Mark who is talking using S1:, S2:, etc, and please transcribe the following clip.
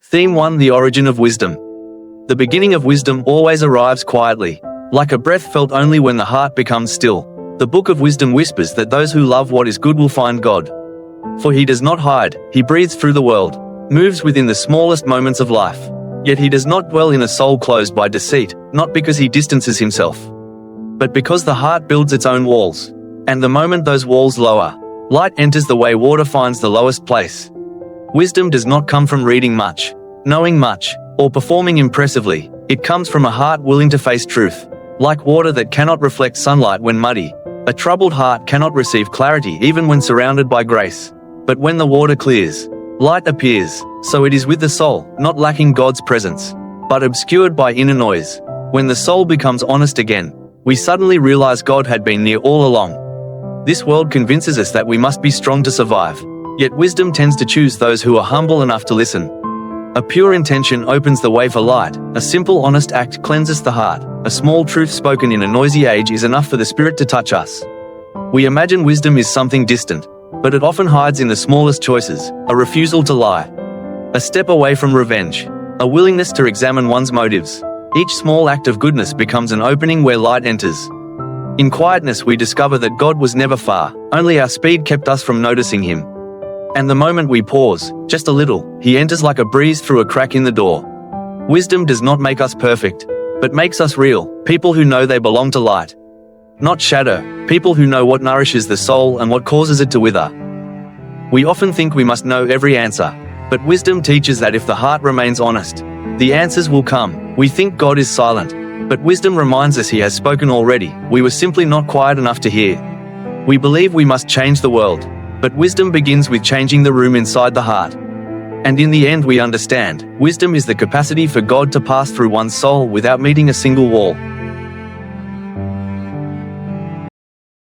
S1: Theme 1: The origin of wisdom. The beginning of wisdom always arrives quietly, like a breath felt only when the heart becomes still. The Book of Wisdom whispers that those who love what is good will find God. For he does not hide, he breathes through the world, moves within the smallest moments of life. Yet he does not dwell in a soul closed by deceit, not because he distances himself, but because the heart builds its own walls. And the moment those walls lower, light enters the way water finds the lowest place. Wisdom does not come from reading much, knowing much, or performing impressively. It comes from a heart willing to face truth. Like water that cannot reflect sunlight when muddy, a troubled heart cannot receive clarity even when surrounded by grace. But when the water clears, light appears. So it is with the soul, not lacking God's presence, but obscured by inner noise. When the soul becomes honest again, we suddenly realize God had been near all along. This world convinces us that we must be strong to survive, yet wisdom tends to choose those who are humble enough to listen. A pure intention opens the way for light. A simple, honest act cleanses the heart. A small truth spoken in a noisy age is enough for the Spirit to touch us. We imagine wisdom is something distant, but it often hides in the smallest choices: a refusal to lie, a step away from revenge, a willingness to examine one's motives. Each small act of goodness becomes an opening where light enters. In quietness we discover that God was never far, only our speed kept us from noticing him. And the moment we pause, just a little, he enters like a breeze through a crack in the door. Wisdom does not make us perfect, but makes us real, people who know they belong to light, not shadow, people who know what nourishes the soul and what causes it to wither. We often think we must know every answer, but wisdom teaches that if the heart remains honest, the answers will come. We think God is silent, but wisdom reminds us he has spoken already. We were simply not quiet enough to hear. We believe we must change the world, but wisdom begins with changing the room inside the heart. And in the end we understand, wisdom is the capacity for God to pass through one's soul without meeting a single wall.